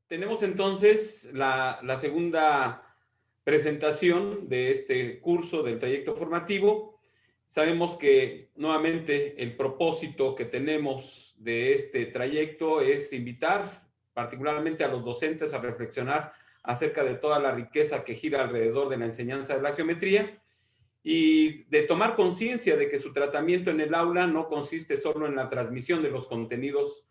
Tenemos entonces la segunda presentación de este curso del trayecto formativo. Sabemos que nuevamente el propósito que tenemos de este trayecto es invitar particularmente a los docentes a reflexionar acerca de toda la riqueza que gira alrededor de la enseñanza de la geometría y de tomar conciencia de que su tratamiento en el aula no consiste solo en la transmisión de los contenidos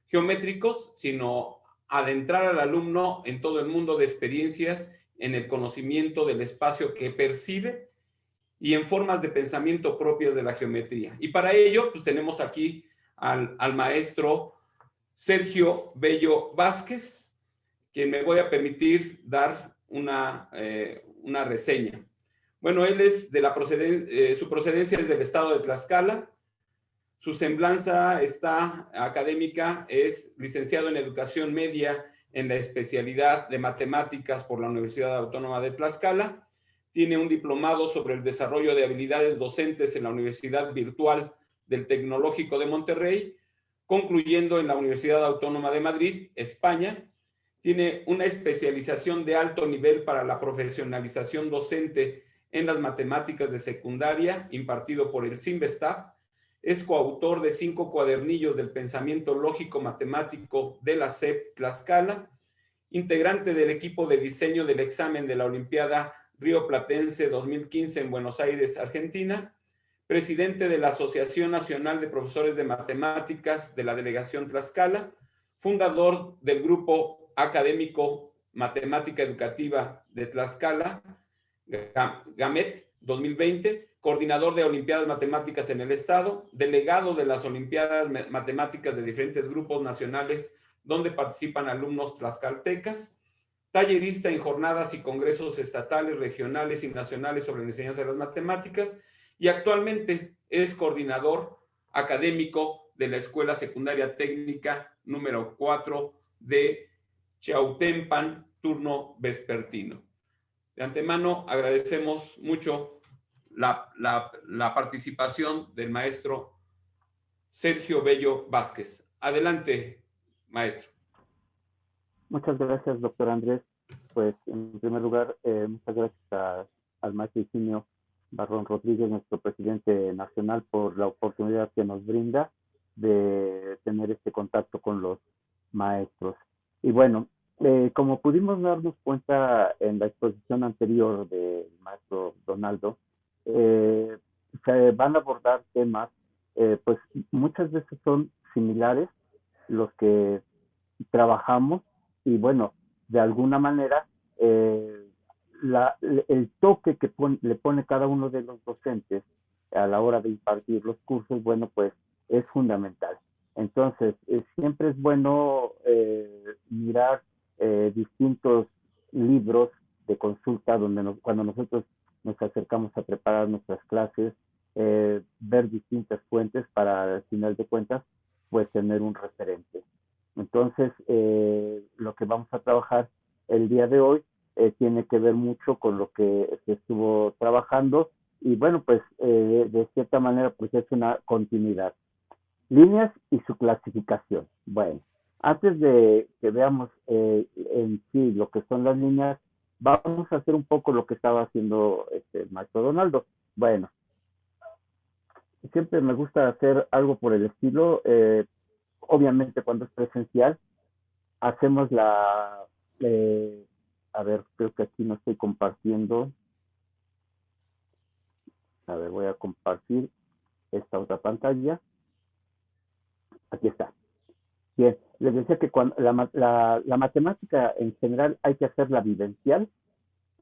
geométricos, sino adentrar al alumno en todo el mundo de experiencias, en el conocimiento del espacio que percibe y en formas de pensamiento propias de la geometría. Y para ello, pues tenemos aquí al maestro Sergio Bello Vázquez, quien me voy a permitir dar una reseña. Bueno, él es de su procedencia es del estado de Tlaxcala. Su semblanza académica es licenciado en Educación Media en la especialidad de Matemáticas por la Universidad Autónoma de Tlaxcala. Tiene un diplomado sobre el desarrollo de habilidades docentes en la Universidad Virtual del Tecnológico de Monterrey, concluyendo en la Universidad Autónoma de Madrid, España. Tiene una especialización de alto nivel para la profesionalización docente en las matemáticas de secundaria, impartido por el CIMBESTAB. Es coautor de 5 cuadernillos del pensamiento lógico matemático de la SEP Tlaxcala, integrante del equipo de diseño del examen de la Olimpiada Río Platense 2015 en Buenos Aires, Argentina, presidente de la Asociación Nacional de Profesores de Matemáticas de la Delegación Tlaxcala, fundador del grupo académico Matemática Educativa de Tlaxcala, GAMET 2020, coordinador de Olimpiadas Matemáticas en el Estado, delegado de las Olimpiadas Matemáticas de diferentes grupos nacionales donde participan alumnos tlaxcaltecas, tallerista en jornadas y congresos estatales, regionales y nacionales sobre la enseñanza de las matemáticas, y actualmente es coordinador académico de la Escuela Secundaria Técnica número 4 de Chiautempan, turno vespertino. De antemano agradecemos mucho la participación del maestro Sergio Bello Vázquez. Adelante, maestro. Muchas gracias, doctor Andrés. Pues, en primer lugar, muchas gracias al maestro Higinio Barrón Rodríguez, nuestro presidente nacional, por la oportunidad que nos brinda de tener este contacto con los maestros. Y bueno, como pudimos darnos cuenta en la exposición anterior del maestro Donaldo, se van a abordar temas, pues muchas veces son similares los que trabajamos y bueno, de alguna manera el toque que le pone cada uno de los docentes a la hora de impartir los cursos, bueno, pues es fundamental. Entonces, siempre es bueno mirar distintos libros de consulta donde cuando nosotros nos acercamos a preparar nuestras clases, ver distintas fuentes para, al final de cuentas, pues tener un referente. Entonces, lo que vamos a trabajar el día de hoy tiene que ver mucho con lo que se estuvo trabajando y bueno, pues de cierta manera pues es una continuidad. Líneas y su clasificación. Bueno, antes de que veamos en sí lo que son las líneas, vamos a hacer un poco lo que estaba haciendo el maestro Donaldo. Bueno, siempre me gusta hacer algo por el estilo. Obviamente cuando es presencial, hacemos a ver, creo que aquí no estoy compartiendo. A ver, voy a compartir esta otra pantalla. Aquí está. Bien, les decía que cuando la matemática en general hay que hacerla vivencial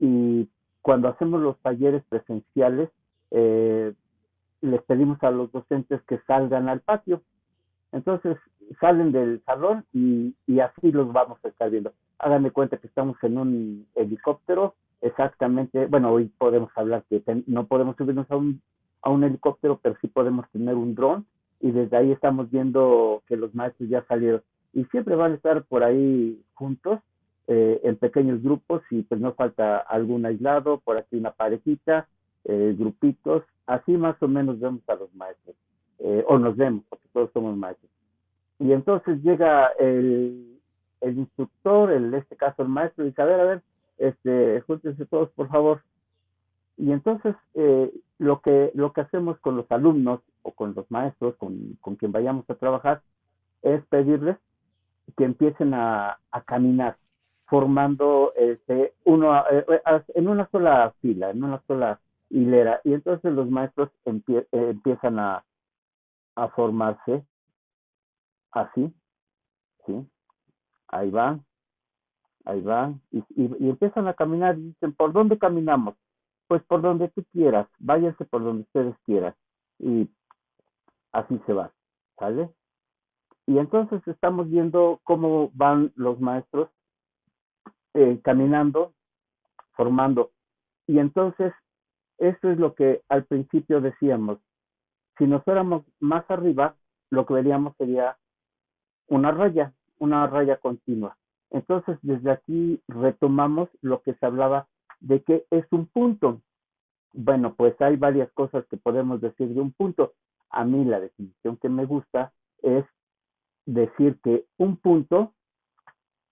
y cuando hacemos los talleres presenciales, les pedimos a los docentes que salgan al patio. Entonces salen del salón y así los vamos a estar viendo. Háganme cuenta que estamos en un helicóptero, exactamente, bueno, hoy podemos hablar que no podemos subirnos a un helicóptero, pero sí podemos tener un dron y desde ahí estamos viendo que los maestros ya salieron. Y siempre van a estar por ahí juntos, en pequeños grupos y pues no falta algún aislado, por aquí una parejita, grupitos, así más o menos vemos a los maestros. O nos vemos, porque todos somos maestros. Y entonces llega el instructor, en este caso el maestro, dice, a ver, júntense todos, por favor. Y entonces, lo que hacemos con los alumnos o con los maestros, con quien vayamos a trabajar, es pedirles que empiecen a caminar, formando en una sola fila, en una sola hilera. Y entonces los maestros empiezan a formarse así, ¿sí? Ahí van, ahí van, y empiezan a caminar y dicen, ¿por dónde caminamos? Pues por donde tú quieras, váyanse por donde ustedes quieran. Y así se va, ¿sale? Y entonces estamos viendo cómo van los maestros caminando, formando. Y entonces, esto es lo que al principio decíamos. Si nos fuéramos más arriba, lo que veríamos sería una raya continua. Entonces, desde aquí retomamos lo que se hablaba de que es un punto. Bueno, pues hay varias cosas que podemos decir de un punto. A mí la definición que me gusta es decir que un punto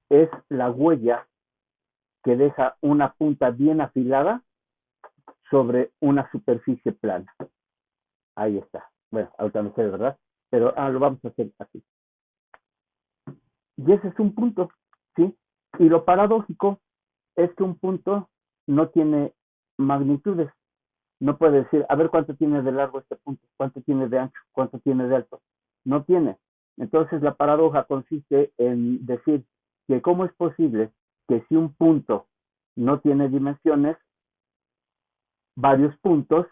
es la huella que deja una punta bien afilada sobre una superficie plana. Ahí está. Bueno, ahorita no sé, ¿verdad? Pero lo vamos a hacer así. Y ese es un punto, ¿sí? Y lo paradójico es que un punto no tiene magnitudes. No puede decir, a ver cuánto tiene de largo este punto, cuánto tiene de ancho, cuánto tiene de alto. No tiene. Entonces la paradoja consiste en decir que cómo es posible que si un punto no tiene dimensiones, varios puntos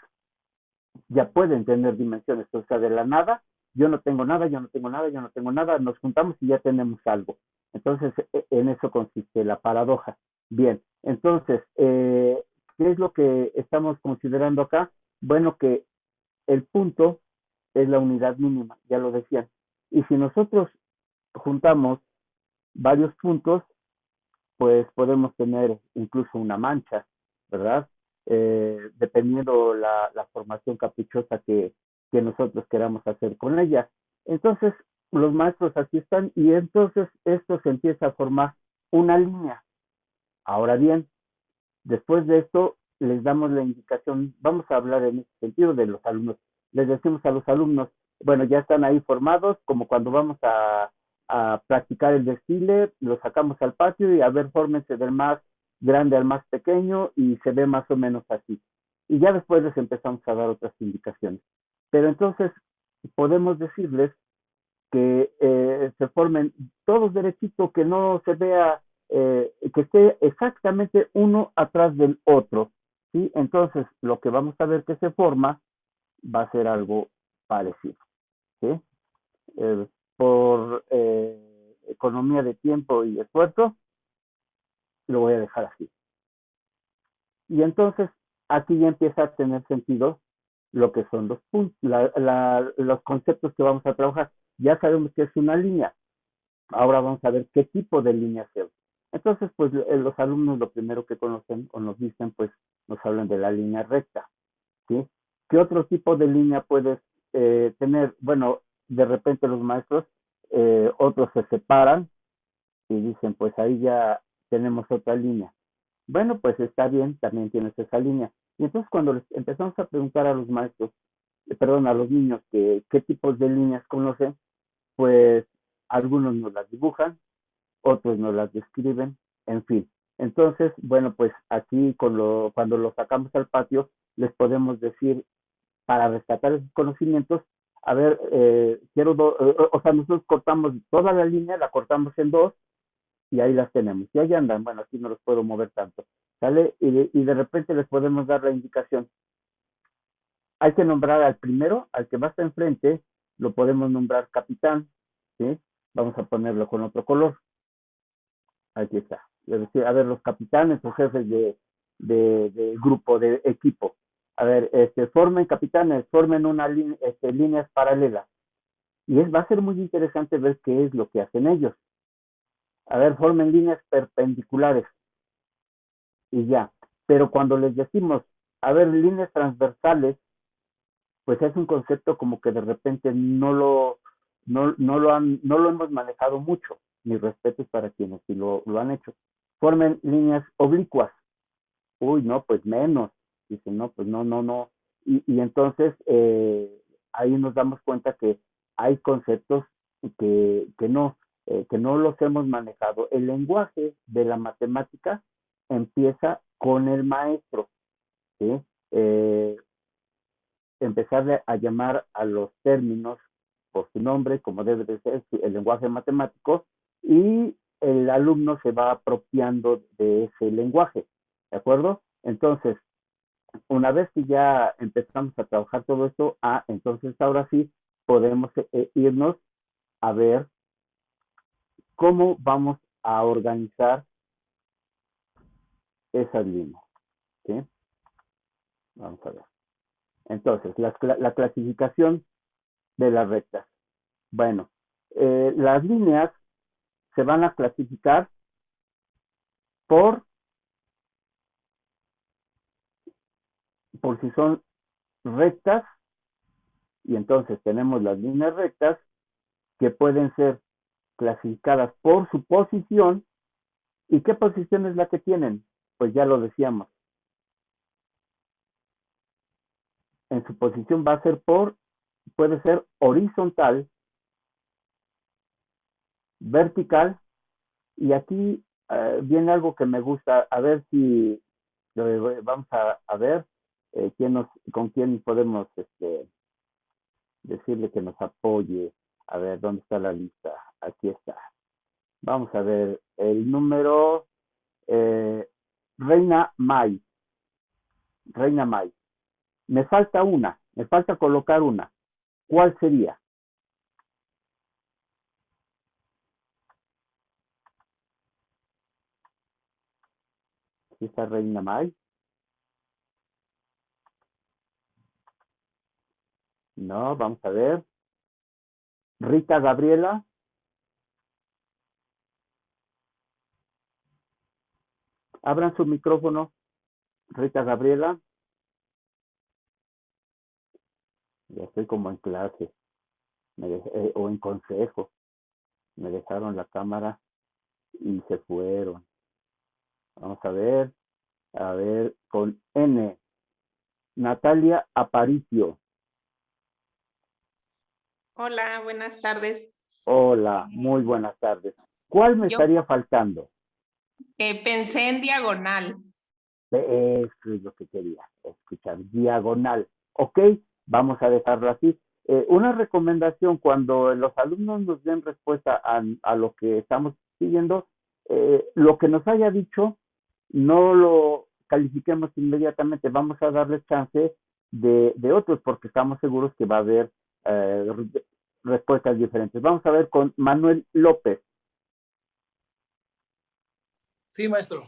ya pueden tener dimensiones. O sea, de la nada, yo no tengo nada, yo no tengo nada, yo no tengo nada, nos juntamos y ya tenemos algo. Entonces, en eso consiste la paradoja. Bien, entonces, ¿qué es lo que estamos considerando acá? Bueno, que el punto es la unidad mínima, ya lo decían. Y si nosotros juntamos varios puntos, pues podemos tener incluso una mancha, ¿verdad? Dependiendo la formación caprichosa que nosotros queramos hacer con ella. Entonces, los maestros aquí están y entonces esto se empieza a formar una línea. Ahora bien, después de esto, les damos la indicación, vamos a hablar en este sentido de los alumnos. Les decimos a los alumnos, bueno, ya están ahí formados, como cuando vamos a practicar el desfile, los sacamos al patio y a ver, fórmense del más grande al más pequeño y se ve más o menos así. Y ya después les empezamos a dar otras indicaciones. Pero entonces podemos decirles que se formen todos derechitos, que no se vea, que esté exactamente uno atrás del otro, ¿sí? Entonces, lo que vamos a ver que se forma va a ser algo parecido, ¿sí? Por economía de tiempo y esfuerzo, lo voy a dejar así. Y entonces, aquí ya empieza a tener sentido lo que son los puntos, los conceptos que vamos a trabajar. Ya sabemos que es una línea. Ahora vamos a ver qué tipo de línea se usa. Entonces, pues los alumnos lo primero que conocen o nos dicen, pues nos hablan de la línea recta, ¿sí? ¿Qué otro tipo de línea puedes tener? Bueno, de repente los maestros, otros se separan y dicen, pues ahí ya tenemos otra línea. Bueno, pues está bien, también tienes esa línea. Y entonces cuando les empezamos a preguntar a los maestros, perdón, a los niños qué tipos de líneas conocen, pues algunos nos las dibujan, otros nos las describen, en fin. Entonces, bueno, pues aquí cuando lo sacamos al patio, les podemos decir, para rescatar esos conocimientos, a ver, o sea, nosotros cortamos toda la línea, la cortamos en dos y ahí las tenemos. Y ahí andan, bueno, aquí no los puedo mover tanto, ¿sale? Y de repente les podemos dar la indicación. Hay que nombrar al primero, al que va hasta enfrente, lo podemos nombrar capitán, ¿sí? Vamos a ponerlo con otro color. Aquí está. Es decir, a ver, los capitanes o jefes de grupo, de equipo. A ver, formen capitanes, formen líneas paralelas. Y va a ser muy interesante ver qué es lo que hacen ellos. A ver, formen líneas perpendiculares. Y ya. Pero cuando les decimos, a ver, líneas transversales, pues es un concepto como que de repente no lo hemos manejado mucho, mis respetos para quienes sí lo han hecho. Formen líneas oblicuas. Uy, no, pues menos. Dicen, no, pues no, no, no. Y entonces ahí nos damos cuenta que hay conceptos que no los hemos manejado. El lenguaje de la matemática empieza con el maestro, ¿sí? Empezar a llamar a los términos por su nombre, como debe de ser el lenguaje matemático, y el alumno se va apropiando de ese lenguaje, ¿de acuerdo? Entonces, una vez que ya empezamos a trabajar todo esto, entonces ahora sí podemos irnos a ver cómo vamos a organizar esas líneas, ¿sí? Vamos a ver. Entonces, la clasificación de las rectas. Bueno, las líneas se van a clasificar por si son rectas, y entonces tenemos las líneas rectas que pueden ser clasificadas por su posición. ¿Y qué posición es la que tienen? Pues ya lo decíamos. En su posición va a ser puede ser horizontal, vertical, y aquí viene algo que me gusta, a ver si vamos a ver con quién podemos decirle que nos apoye. A ver, ¿dónde está la lista? Aquí está. Vamos a ver, el número Reina May. Reina May. Me falta colocar una. ¿Cuál sería? Aquí está Reina May. No, vamos a ver. Rita Gabriela. Abran su micrófono. Rita Gabriela. Ya estoy como en clase o en consejo. Me dejaron la cámara y se fueron. Vamos a ver, con N. Natalia Aparicio. Hola, buenas tardes. Hola, muy buenas tardes. ¿Cuál me estaría faltando? Pensé en diagonal. Eso es lo que quería escuchar, diagonal. Ok, vamos a dejarlo así. Una recomendación, cuando los alumnos nos den respuesta a lo que estamos siguiendo, lo que nos haya dicho, no lo califiquemos inmediatamente, vamos a darles chance de otros, porque estamos seguros que va a haber respuestas diferentes. Vamos a ver con Manuel López. Sí, maestro.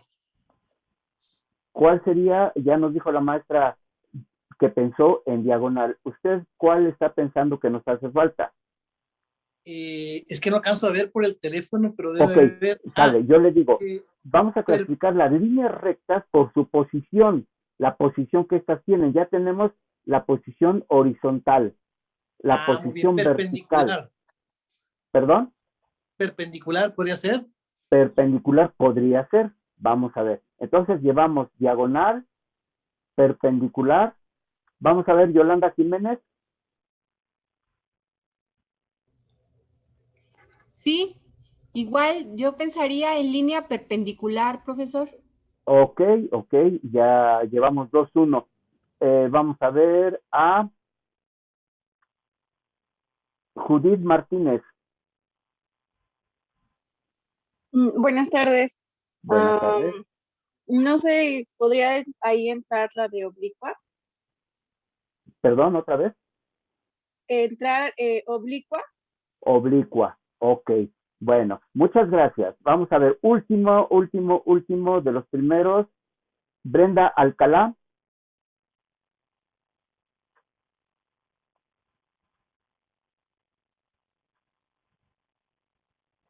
¿Cuál sería? Ya nos dijo la maestra que pensó en diagonal. ¿Usted cuál está pensando que nos hace falta? Es que no alcanzo a ver por el teléfono, pero debe haber. Sale, yo le digo, vamos a clasificar las líneas rectas por su posición, la posición que estas tienen. Ya tenemos la posición horizontal, la posición vertical. ¿Perdón? Perpendicular podría ser. Perpendicular podría ser. Vamos a ver. Entonces llevamos diagonal, perpendicular. Vamos a ver, Yolanda Jiménez. Sí, igual yo pensaría en línea perpendicular, profesor. Ok, ya llevamos 2-1. Vamos a ver a Judith Martínez. Buenas tardes. Buenas tardes. No sé, ¿podría ahí entrar la de oblicua? Perdón, otra vez. Entrar oblicua. Oblicua, ok. Bueno, muchas gracias. Vamos a ver, último de los primeros. Brenda Alcalá.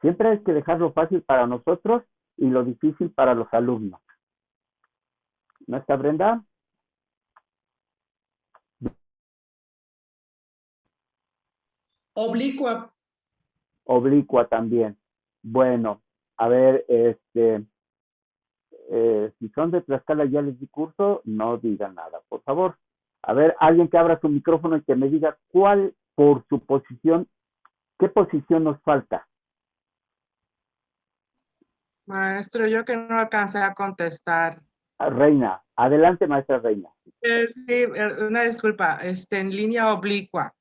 Siempre hay que dejarlo fácil para nosotros y lo difícil para los alumnos. ¿No está Brenda? Oblicua. Oblicua también. Bueno, a ver, si son de Tlaxcala ya les di curso, no digan nada, por favor. A ver, alguien que abra su micrófono y que me diga cuál, por su posición, qué posición nos falta. Maestro, yo que no alcancé a contestar. Reina, adelante, maestra Reina. Sí, una disculpa, en línea oblicua.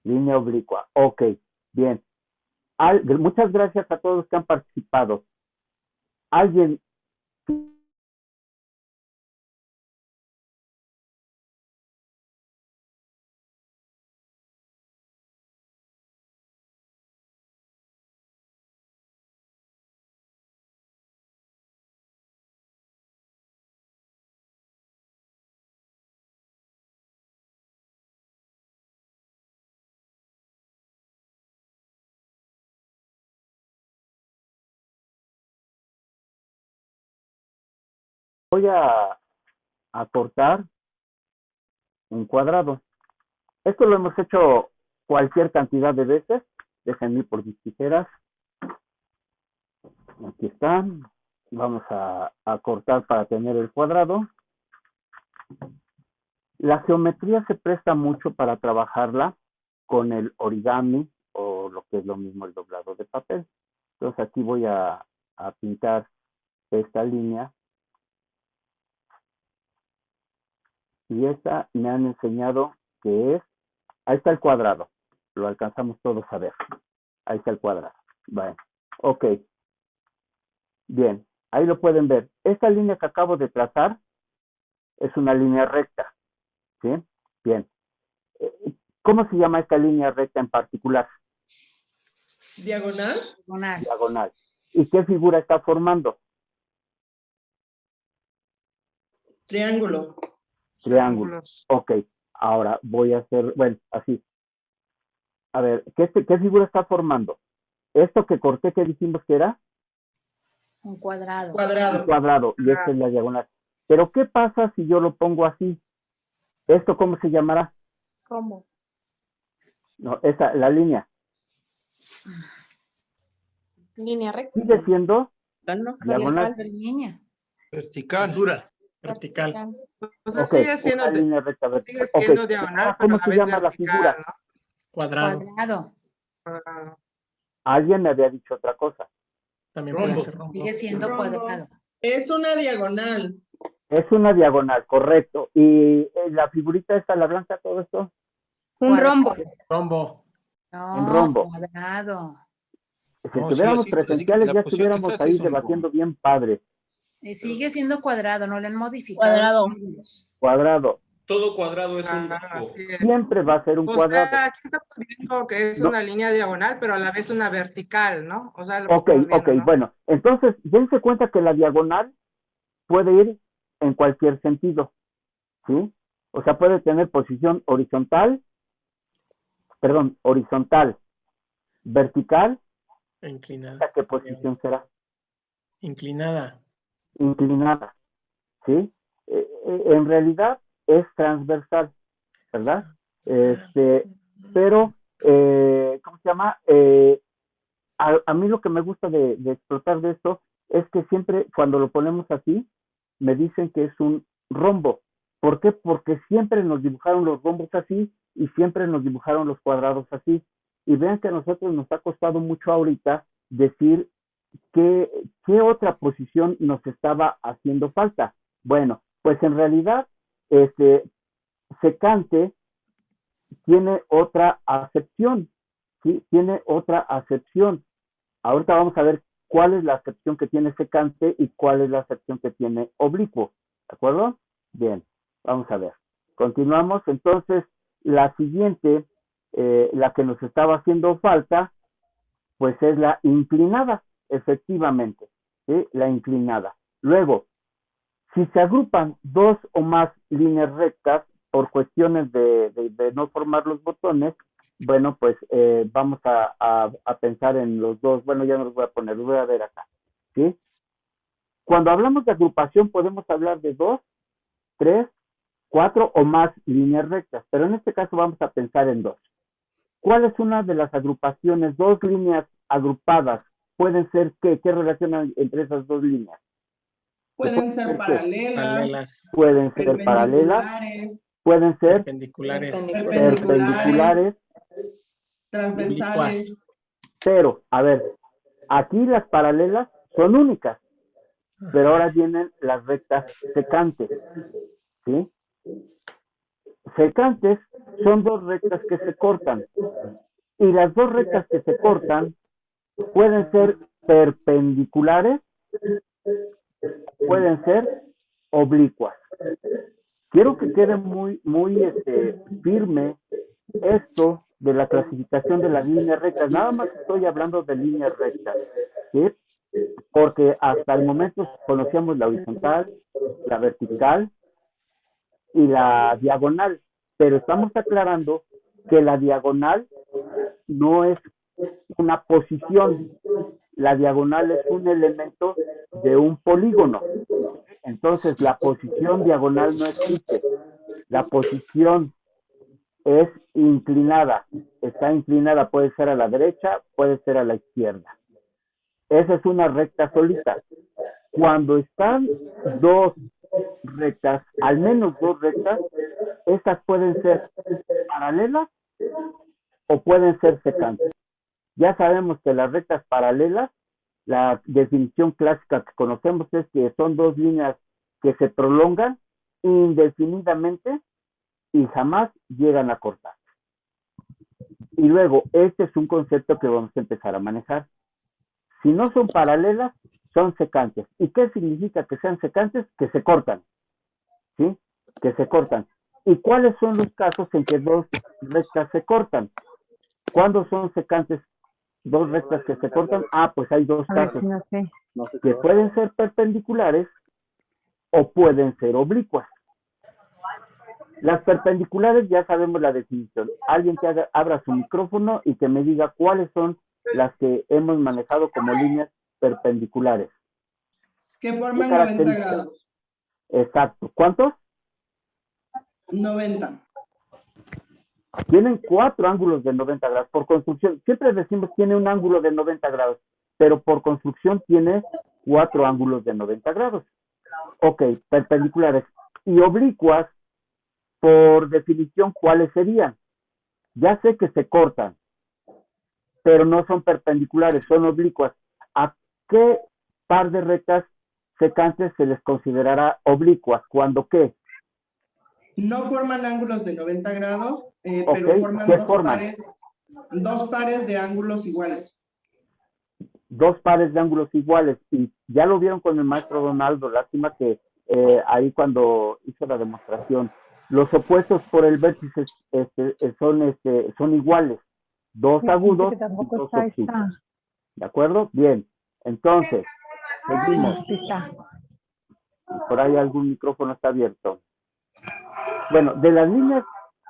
Línea oblicua, ok, bien. Muchas gracias a todos los que han participado. ¿Alguien voy a cortar un cuadrado? Esto lo hemos hecho cualquier cantidad de veces. Déjenme ir por mis tijeras. Aquí están. Vamos a cortar para tener el cuadrado. La geometría se presta mucho para trabajarla con el origami o lo que es lo mismo el doblado de papel. Entonces aquí voy a pintar esta línea. Y esta me han enseñado que es, ahí está el cuadrado. Lo alcanzamos todos a ver. Ahí está el cuadrado. Bueno, ok. Bien, ahí lo pueden ver. Esta línea que acabo de trazar es una línea recta. ¿Sí? Bien. ¿Cómo se llama esta línea recta en particular? ¿Diagonal? Diagonal. ¿Y qué figura está formando? Triángulo. Triángulo. Ok. Ahora voy a hacer, bueno, así. A ver, ¿qué figura está formando? Esto que corté, ¿qué dijimos que era? Un cuadrado. Un cuadrado. Y esta es la diagonal. Pero ¿qué pasa si yo lo pongo así? ¿Esto cómo se llamará? ¿Cómo? No, esa, la línea. Línea recta. Sigue siendo Diagonal. Línea. Vertical. Vertical. O sea, okay, sigue siendo, una línea recta vertical. sigue siendo Okay. diagonal, ¿Cómo pero a se la vez llama la vertical, figura? ¿no? Cuadrado. Alguien me había dicho otra cosa. También puede ser rombo. Sigue siendo cuadrado. Es una diagonal. Es una diagonal, correcto. ¿Y la figurita esta, la blanca, todo esto? Un rombo. Rombo. No, Un rombo. cuadrado. Si No, estuviéramos sí, presenciales, la ya posición que estuviéramos está, sí ahí es un debatiendo rombo. bien padre. Sigue siendo cuadrado, no le han modificado. Cuadrado. Cuadrado. Todo cuadrado es un rombo. Así es. Siempre va a ser un O cuadrado. sea, aquí estamos viendo que es No. una línea diagonal, pero a la vez una vertical, ¿no? O sea, lo que Ok, estamos viendo, ok, ¿no? bueno. Entonces, dense cuenta que la diagonal puede ir en cualquier sentido, ¿sí? O sea, puede tener posición horizontal, vertical. Inclinada. ¿Qué posición será? Inclinada. Inclinada, ¿sí? En realidad es transversal, ¿verdad? Pero, ¿cómo se llama? A mí lo que me gusta de explotar de esto es que siempre cuando lo ponemos así, me dicen que es un rombo. ¿Por qué? Porque siempre nos dibujaron los rombos así y siempre nos dibujaron los cuadrados así. Y vean que a nosotros nos ha costado mucho ahorita decir qué otra posición nos estaba haciendo falta. Bueno, pues en realidad, secante tiene otra acepción, ¿sí? Tiene otra acepción. Ahorita vamos a ver cuál es la acepción que tiene secante y cuál es la acepción que tiene oblicuo. ¿De acuerdo? Bien, vamos a ver. Continuamos. Entonces, la siguiente, la que nos estaba haciendo falta, pues es la inclinada, efectivamente. ¿Sí? La inclinada. Luego, si se agrupan dos o más líneas rectas por cuestiones de no formar los botones, bueno, pues vamos a pensar en los dos. Bueno, ya no los voy a poner, los voy a ver acá. ¿Sí? Cuando hablamos de agrupación podemos hablar de 2, 3, 4 o más líneas rectas, pero en este caso vamos a pensar en 2. ¿Cuál es una de las agrupaciones, dos líneas agrupadas pueden ser ¿qué? ¿Qué relacionan entre esas dos líneas? Pueden ser ¿qué? paralelas, Pueden ser paralelas, perpendiculares, pueden ser perpendiculares, transversales. Pero, a ver, aquí las paralelas son únicas, pero ahora vienen las rectas secantes, ¿sí? Secantes son dos rectas que se cortan, y las dos rectas que se cortan pueden ser perpendiculares, pueden ser oblicuas. Quiero que quede muy firme esto de la clasificación de las líneas rectas. Nada más estoy hablando de líneas rectas, ¿sí? Porque hasta el momento conocíamos la horizontal, la vertical y la diagonal, pero estamos aclarando que la diagonal no es una posición, la diagonal es un elemento de un polígono. Entonces, la posición diagonal no existe. La posición es inclinada. Está inclinada, puede ser a la derecha, puede ser a la izquierda. Esa es una recta solita. Cuando están dos rectas, al menos dos rectas, estas pueden ser paralelas o pueden ser secantes. Ya sabemos que las rectas paralelas, la definición clásica que conocemos es que son dos líneas que se prolongan indefinidamente y jamás llegan a cortar. Y luego, este es un concepto que vamos a empezar a manejar. Si no son paralelas, son secantes. ¿Y qué significa que sean secantes? Que se cortan, ¿sí? Que se cortan. ¿Y cuáles son los casos en que dos rectas se cortan? ¿Cuándo son secantes dos rectas que se cortan? Pues hay dos casos, que pueden ser perpendiculares o pueden ser oblicuas. Las perpendiculares ya sabemos la definición. Alguien que abra su micrófono y que me diga cuáles son las que hemos manejado como líneas perpendiculares. Que forman 90 grados. Exacto. ¿Cuántos? 90. Tienen 4 ángulos de 90 grados. Por construcción, siempre decimos tiene un ángulo de 90 grados, pero por construcción tiene 4 ángulos de 90 grados. Ok, perpendiculares. Y oblicuas, por definición, ¿cuáles serían? Ya sé que se cortan, pero no son perpendiculares, son oblicuas. ¿A qué par de rectas secantes se les considerará oblicuas? ¿Cuándo qué? No forman ángulos de 90 grados, Okay, pero forman ¿qué dos forman? dos pares de ángulos iguales. Dos pares de ángulos iguales. Y ya lo vieron con el maestro Donaldo, lástima que ahí cuando hizo la demostración, los opuestos por el vértice son iguales. Dos agudos y dos obtusos. ¿De acuerdo? Bien. Entonces, seguimos. Por ahí algún micrófono está abierto. Bueno, de las líneas,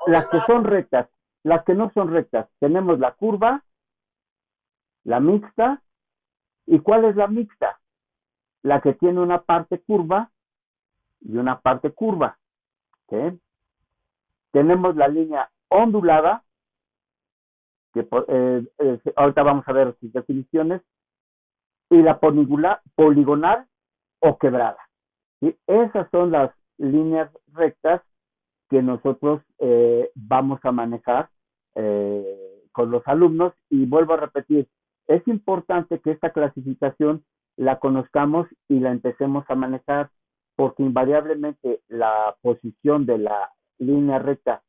las que son rectas, las que no son rectas, tenemos la curva, la mixta. ¿Y cuál es la mixta? La que tiene una parte curva y una parte curva. ¿Okay? Tenemos la línea ondulada, que ahorita vamos a ver sus definiciones, y la poligonal o quebrada. ¿Sí? Esas son las líneas rectas que nosotros vamos a manejar con los alumnos. Y vuelvo a repetir, es importante que esta clasificación la conozcamos y la empecemos a manejar, porque invariablemente la posición de la línea recta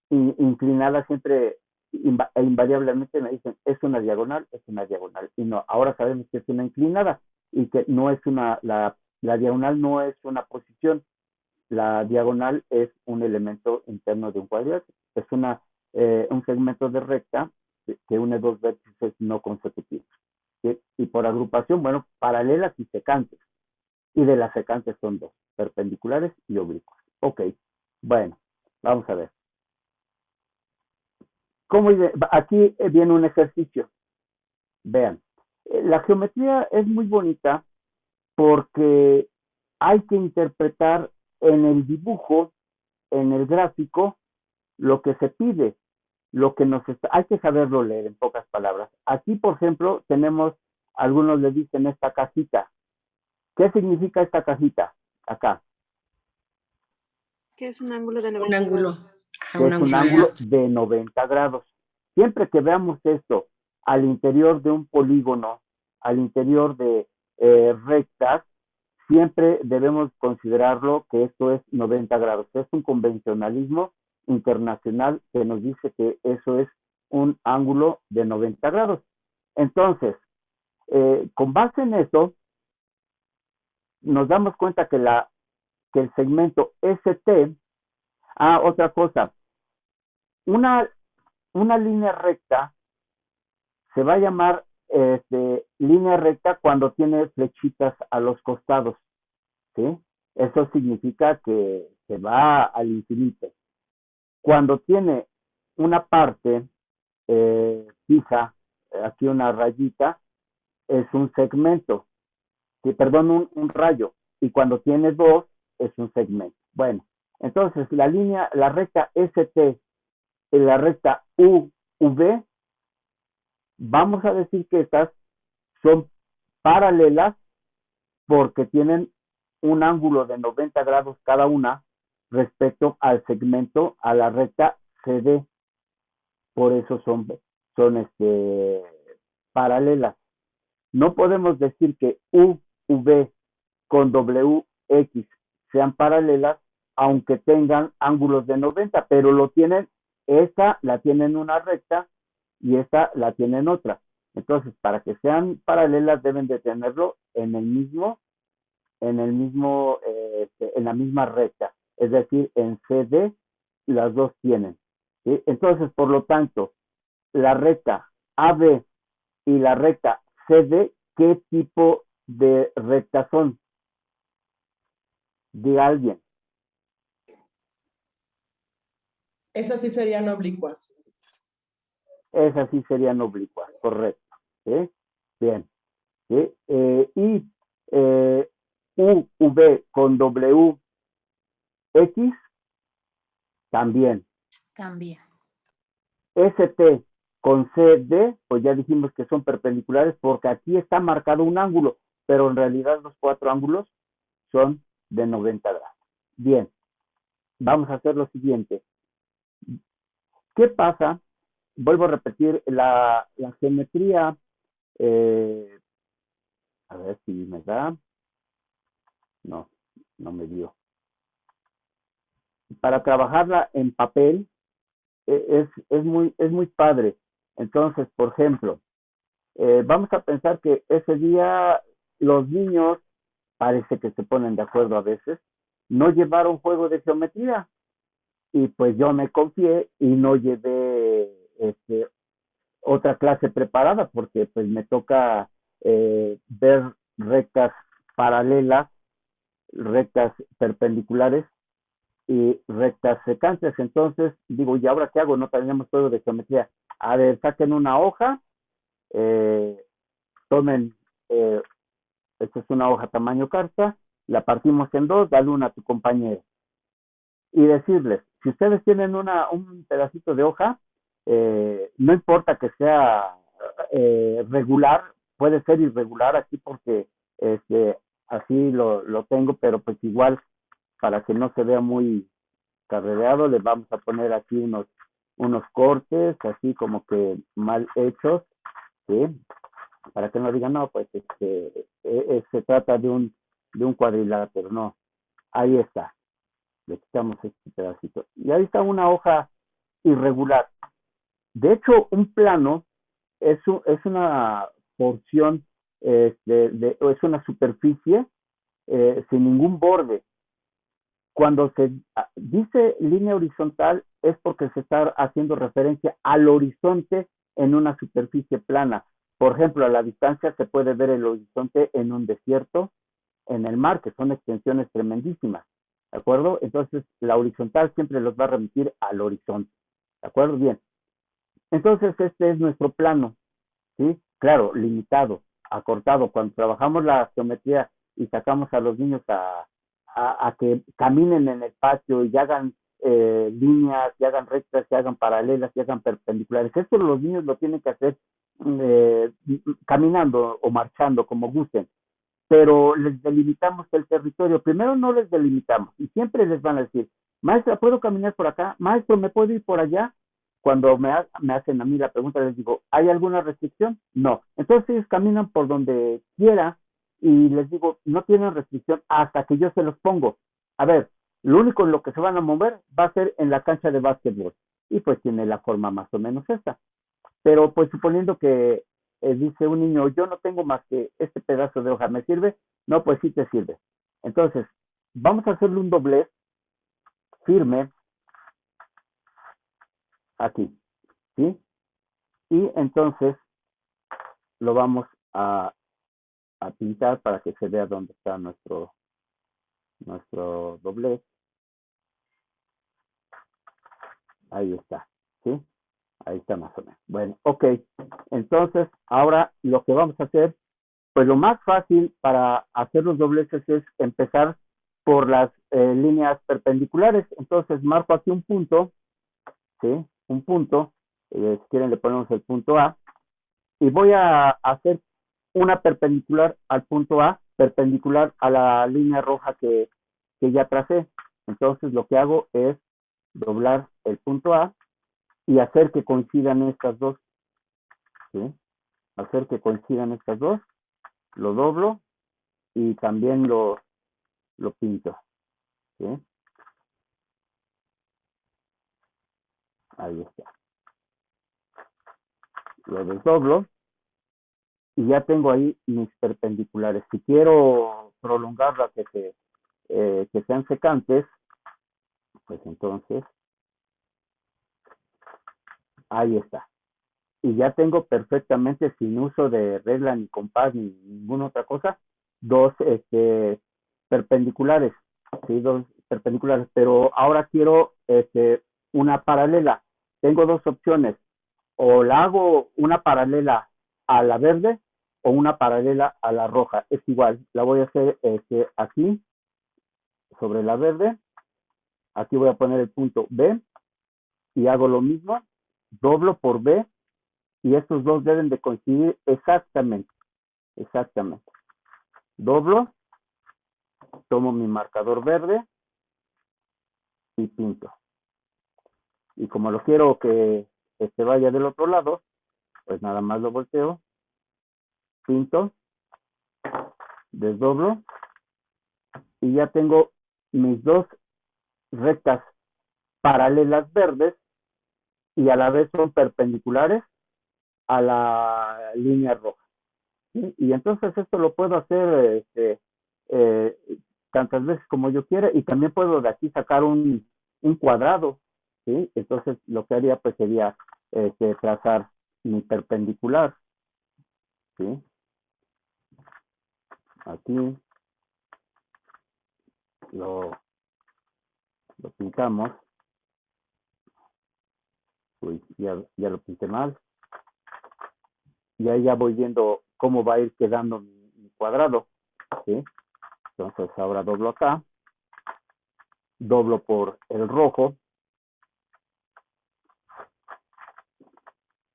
inclinada siempre invariablemente me dicen es una diagonal, y no, ahora sabemos que es una inclinada y que no es la diagonal no es una posición. La diagonal es un elemento interno de un cuadrilátero, es un segmento de recta que une dos vértices no consecutivos. ¿Sí? Y por agrupación, bueno, paralelas y secantes. Y de las secantes son dos, perpendiculares y oblicuas. Ok, bueno, vamos a ver. Aquí viene un ejercicio. Vean, la geometría es muy bonita porque hay que interpretar en el dibujo, en el gráfico, lo que se pide, hay que saberlo leer en pocas palabras. Aquí, por ejemplo, tenemos algunos le dicen esta cajita. ¿Qué significa esta cajita? Acá. Que es un ángulo de Un 90 ángulo. grados. Que es un ángulo de 90 grados. Siempre que veamos esto al interior de un polígono, al interior de rectas, siempre debemos considerarlo que esto es 90 grados. Es un convencionalismo internacional que nos dice que eso es un ángulo de 90 grados. Entonces, con base en eso, nos damos cuenta que el segmento ST, otra cosa, una línea recta se va a llamar línea recta cuando tiene flechitas a los costados, ¿sí? Eso significa que se va al infinito. Cuando tiene una parte fija, aquí una rayita, es un segmento, ¿sí? Perdón, un rayo. Y cuando tiene dos, es un segmento. Bueno, entonces la recta ST y la recta UV, vamos a decir que estas son paralelas porque tienen un ángulo de 90 grados cada una respecto al segmento, a la recta CD. Por eso son paralelas. No podemos decir que UV con WX sean paralelas, aunque tengan ángulos de 90, pero lo tienen, esta la tienen una recta y esta la tienen otra. Entonces, para que sean paralelas deben de tenerlo en la misma recta, es decir, en CD las dos tienen, ¿sí? Entonces, por lo tanto, la recta AB y la recta CD, ¿qué tipo de recta son? Diga alguien. Esas sí serían oblicuas. Esas sí serían oblicuas, correcto. ¿Sí? Bien. ¿Sí? Y UV con WX también. También. ST con CD, pues ya dijimos que son perpendiculares porque aquí está marcado un ángulo, pero en realidad los cuatro ángulos son de 90 grados. Bien, vamos a hacer lo siguiente. ¿Qué pasa? Vuelvo a repetir la geometría. A ver si me da. No me dio. Para trabajarla en papel es muy padre. Entonces, por ejemplo, vamos a pensar que ese día los niños, parece que se ponen de acuerdo a veces, no llevaron juego de geometría. Y pues yo me confié y no llevé otra clase preparada porque pues me toca ver rectas paralelas, rectas perpendiculares y rectas secantes. Entonces digo, ¿y ahora qué hago? No tenemos juego de geometría. A ver, saquen una hoja, tomen, esta es una hoja tamaño carta, la partimos en dos, dale una a tu compañero. Y decirles, si ustedes tienen un pedacito de hoja, no importa que sea regular, puede ser irregular aquí porque así lo tengo, pero pues igual para que no se vea muy carrereado, le vamos a poner aquí unos cortes, así como que mal hechos, ¿sí? Para que no digan, no, pues se trata de un cuadrilátero, no, ahí está, le quitamos este pedacito. Y ahí está una hoja irregular. De hecho, un plano es una porción, es una superficie sin ningún borde. Cuando se dice línea horizontal es porque se está haciendo referencia al horizonte en una superficie plana. Por ejemplo, a la distancia se puede ver el horizonte en un desierto, en el mar, que son extensiones tremendísimas. ¿De acuerdo? Entonces, la horizontal siempre los va a remitir al horizonte. ¿De acuerdo? Bien. Entonces, este es nuestro plano, ¿sí? Claro, limitado, acortado. Cuando trabajamos la geometría y sacamos a los niños a que caminen en el patio y hagan líneas, y hagan rectas, y hagan paralelas, y hagan perpendiculares. Esto los niños lo tienen que hacer caminando o marchando, como gusten, pero les delimitamos el territorio. Primero no les delimitamos y siempre les van a decir, maestra, ¿puedo caminar por acá? Maestro, ¿me puedo ir por allá? Cuando me hacen a mí la pregunta, les digo, ¿hay alguna restricción? No. Entonces ellos caminan por donde quiera y les digo, no tienen restricción hasta que yo se los pongo. A ver, lo único en lo que se van a mover va a ser en la cancha de básquetbol. Y pues tiene la forma más o menos esta. Pero pues suponiendo que dice un niño, yo no tengo más que este pedazo de hoja, ¿me sirve? No, pues sí te sirve. Entonces, vamos a hacerle un doblez firme aquí, ¿sí? Y entonces lo vamos a pintar para que se vea dónde está nuestro doblez. Ahí está, ¿sí? Ahí está más o menos. Bueno, ok. Entonces, ahora lo que vamos a hacer, pues lo más fácil para hacer los dobleces es empezar por las líneas perpendiculares. Entonces, marco aquí un punto, ¿sí? Un punto. Si quieren le ponemos el punto A. Y voy a hacer una perpendicular al punto A, perpendicular a la línea roja que ya tracé. Entonces, lo que hago es doblar el punto A y hacer que coincidan estas dos, ¿sí? Hacer que coincidan estas dos, lo doblo y también lo pinto, ¿sí? Ahí está. Lo desdoblo y ya tengo ahí mis perpendiculares. Si quiero prolongarlas que sean secantes, pues entonces ahí está. Y ya tengo perfectamente, sin uso de regla ni compás ni ninguna otra cosa, dos perpendiculares, ¿sí? Dos perpendiculares, pero ahora quiero una paralela. Tengo dos opciones, o la hago una paralela a la verde o una paralela a la roja. Es igual, la voy a hacer aquí, sobre la verde. Aquí voy a poner el punto B y hago lo mismo, doblo por B y estos dos deben de coincidir exactamente. Doblo, tomo mi marcador verde y pinto. Y como lo quiero que se vaya del otro lado, pues nada más lo volteo, pinto, desdoblo y ya tengo mis dos rectas paralelas verdes y a la vez son perpendiculares a la línea roja, ¿sí? Y entonces esto lo puedo hacer eh, tantas veces como yo quiera y también puedo de aquí sacar un cuadrado, ¿sí? Entonces lo que haría pues sería trazar mi perpendicular, ¿sí? Aquí lo pintamos. Uy, ya lo pinté mal. Y ahí ya voy viendo cómo va a ir quedando mi cuadrado, ¿sí? Entonces ahora doblo acá, doblo por el rojo,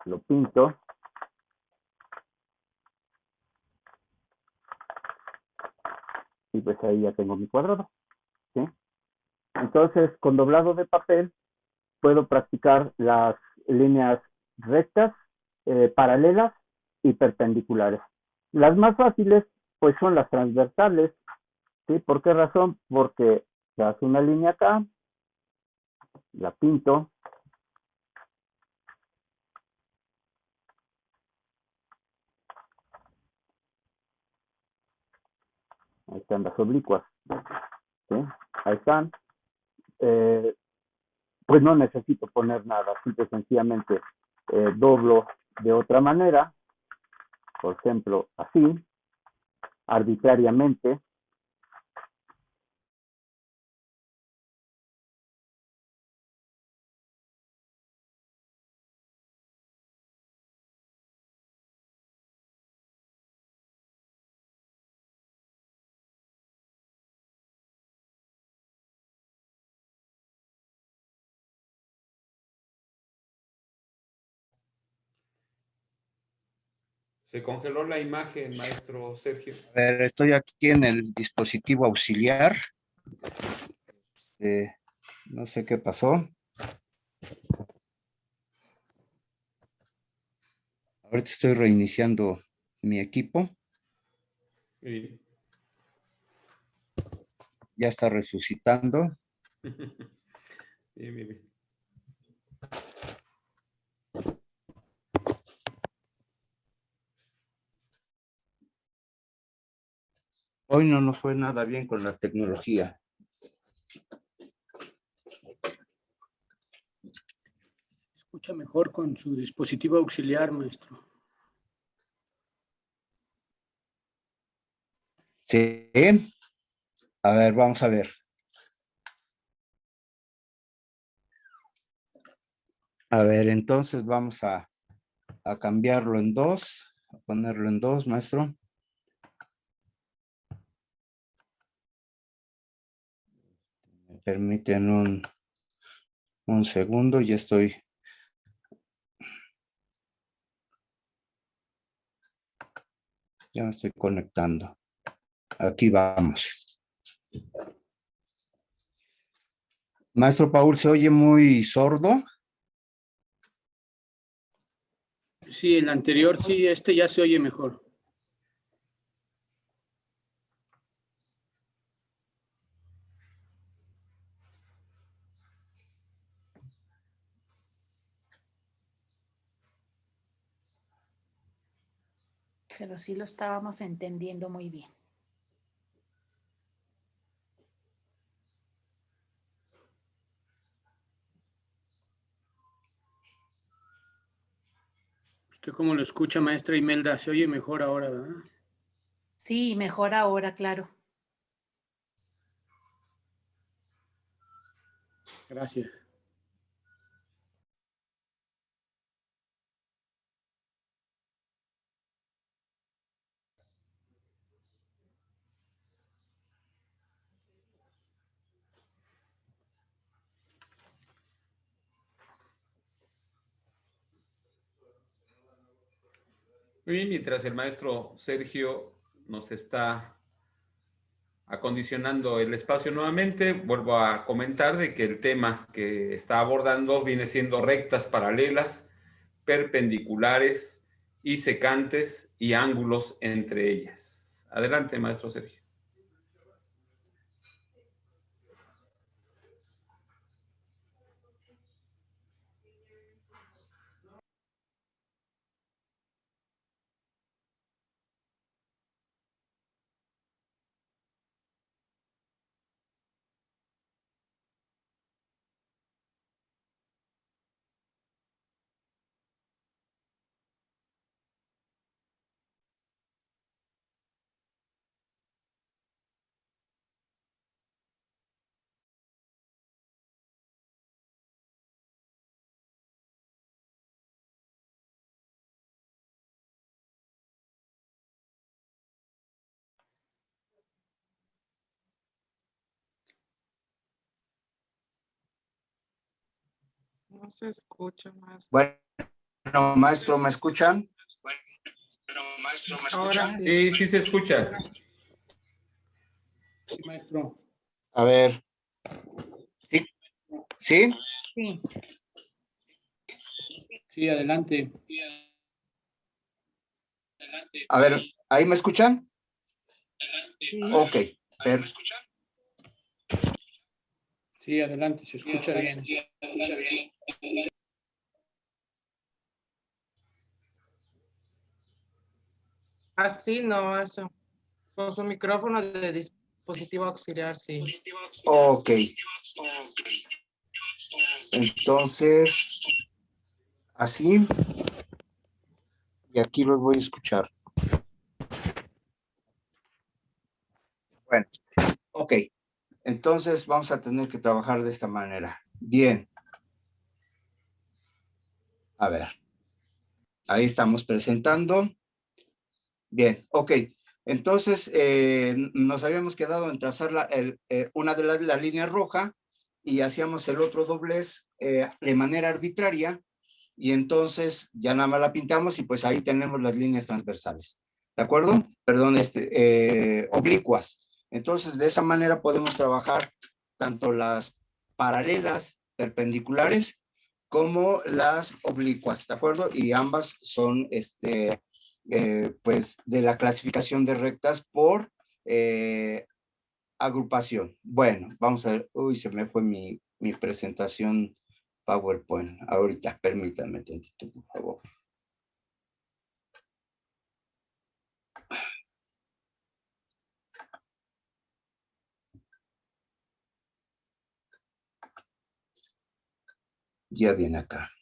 lo pinto, y pues ahí ya tengo mi cuadrado, ¿sí? Entonces, con doblado de papel, puedo practicar las líneas rectas, paralelas y perpendiculares. Las más fáciles, pues son las transversales, ¿sí? ¿Por qué razón? Porque se hace una línea acá, la pinto, ahí están las oblicuas, ¿sí? Ahí están. Pues no necesito poner nada, simple y sencillamente doblo de otra manera, por ejemplo, así, arbitrariamente. Se congeló la imagen, maestro Sergio. A ver, estoy aquí en el dispositivo auxiliar. No sé qué pasó. Ahorita estoy reiniciando mi equipo. Sí. Ya está resucitando. Bien, bien, bien. Hoy no nos fue nada bien con la tecnología. Escucha mejor con su dispositivo auxiliar, maestro. Sí. A ver, vamos a ver. A ver, entonces vamos a cambiarlo en 2, a ponerlo en 2, maestro. Me permiten un segundo, ya estoy. Ya me estoy conectando. Aquí vamos. Maestro Paul, ¿se oye muy sordo? Sí, el anterior sí, este ya se oye mejor. Pero sí lo estábamos entendiendo muy bien. ¿Usted cómo lo escucha, maestra Imelda? Se oye mejor ahora, ¿verdad? Sí, mejor ahora, claro. Gracias. Muy bien, mientras el maestro Sergio nos está acondicionando el espacio nuevamente, vuelvo a comentar de que el tema que está abordando viene siendo rectas paralelas, perpendiculares y secantes y ángulos entre ellas. Adelante, maestro Sergio. No se escucha más. Bueno, maestro, ¿me escuchan? Ahora Sí, sí se escucha. Sí, maestro. A ver. ¿Sí? ¿Sí? Sí. Sí, adelante. A ver, ¿ahí me escuchan? Sí. Ok. Sí, adelante, se escucha bien. así no, eso. Con su micrófono de dispositivo auxiliar, sí. Ok. Entonces, así. Y aquí los voy a escuchar. Bueno, ok. Entonces vamos a tener que trabajar de esta manera. Bien. A ver. Ahí estamos presentando. Bien, ok. Entonces, nos habíamos quedado en trazar una de la línea roja y hacíamos el otro doblez de manera arbitraria y entonces ya nada más la pintamos y pues ahí tenemos las líneas transversales. ¿De acuerdo? Perdón, oblicuas. Entonces, de esa manera podemos trabajar tanto las paralelas, perpendiculares, como las oblicuas, ¿de acuerdo? Y ambas son, pues, de la clasificación de rectas por agrupación. Bueno, vamos a ver. Uy, se me fue mi presentación PowerPoint. Ahorita, permítanme tantito, por favor. Ya viene acá.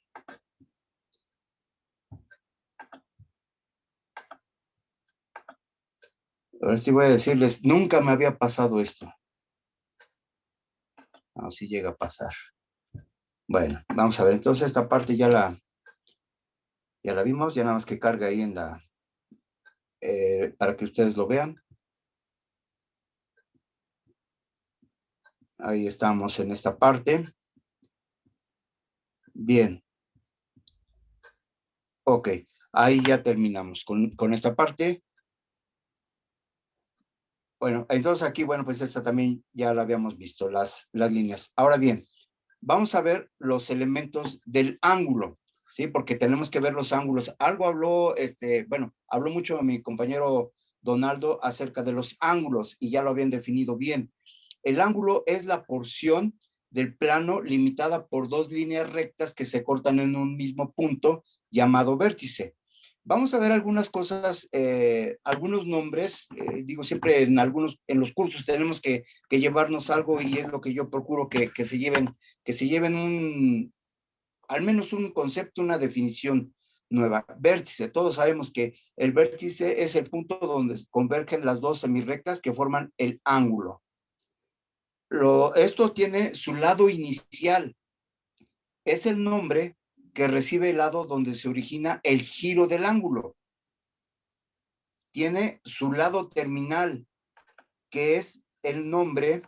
Ahora sí voy a decirles, nunca me había pasado esto. Así llega a pasar. Bueno, vamos a ver. Entonces esta parte ya la vimos, ya nada más que carga ahí en la, para que ustedes lo vean. Ahí estamos en esta parte. Bien. Ok, ahí ya terminamos con esta parte. Bueno, entonces aquí, bueno, pues esta también ya la habíamos visto, las líneas. Ahora bien, vamos a ver los elementos del ángulo, ¿sí? Porque tenemos que ver los ángulos. Algo habló, bueno, habló mucho mi compañero Donaldo acerca de los ángulos y ya lo habían definido bien. El ángulo es la porción del plano limitada por dos líneas rectas que se cortan en un mismo punto llamado vértice. Vamos a ver algunas cosas, algunos nombres, digo siempre en los cursos tenemos que llevarnos algo y es lo que yo procuro que se lleven al menos un concepto, una definición nueva. Vértice, todos sabemos que el vértice es el punto donde convergen las dos semirrectas que forman el ángulo. Esto tiene su lado inicial, es el nombre que recibe el lado donde se origina el giro del ángulo. Tiene su lado terminal, que es el nombre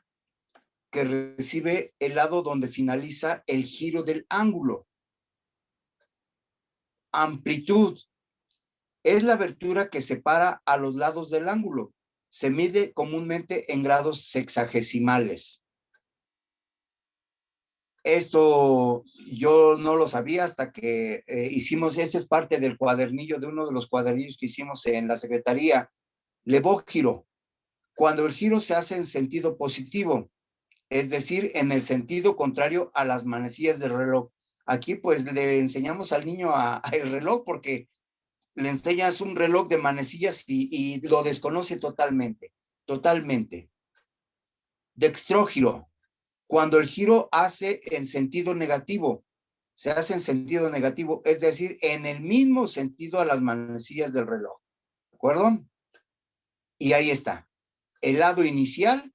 que recibe el lado donde finaliza el giro del ángulo. Amplitud es la abertura que separa a los lados del ángulo. Se mide comúnmente en grados sexagesimales. Esto yo no lo sabía hasta que hicimos, este es parte del cuadernillo, de uno de los cuadernillos que hicimos en la Secretaría, levógiro, cuando el giro se hace en sentido positivo, es decir, en el sentido contrario a las manecillas del reloj. Aquí pues le enseñamos al niño el reloj porque le enseñas un reloj de manecillas y lo desconoce totalmente, totalmente. Dextrógiro, cuando el giro hace en sentido negativo, se hace en sentido negativo, es decir, en el mismo sentido a las manecillas del reloj, ¿de acuerdo? Y ahí está, el lado inicial,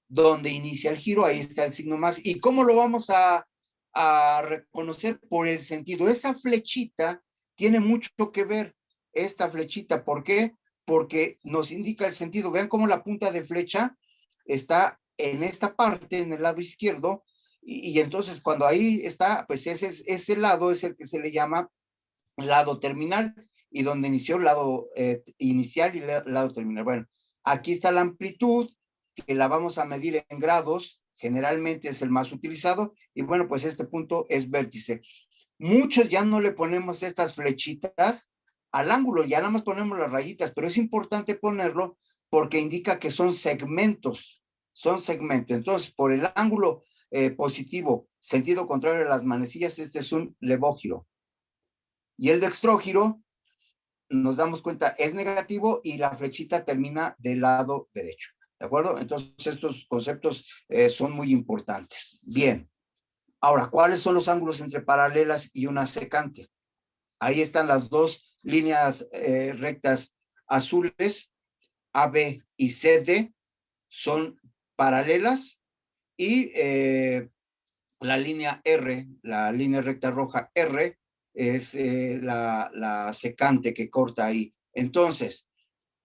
donde inicia el giro, ahí está el signo más. ¿Y cómo lo vamos a reconocer? Por el sentido. Esa flechita tiene mucho que ver, esta flechita, ¿por qué? Porque nos indica el sentido. Vean cómo la punta de flecha está en esta parte, en el lado izquierdo, y entonces cuando ahí está, pues ese lado es el que se le llama lado terminal, y donde inició el lado inicial y el lado terminal. Bueno, aquí está la amplitud, que la vamos a medir en grados, generalmente es el más utilizado, y bueno, pues este punto es vértice. Muchos ya no le ponemos estas flechitas al ángulo, ya nada más ponemos las rayitas, pero es importante ponerlo porque indica que son segmentos. Entonces, por el ángulo positivo, sentido contrario a las manecillas, este es un levógiro. Y el dextrógiro, nos damos cuenta, es negativo y la flechita termina del lado derecho. ¿De acuerdo? Entonces, estos conceptos son muy importantes. Bien. Ahora, ¿cuáles son los ángulos entre paralelas y una secante? Ahí están las dos líneas rectas azules, AB y CD, son paralelas, y la línea R, la línea recta roja R, es la secante que corta ahí. Entonces,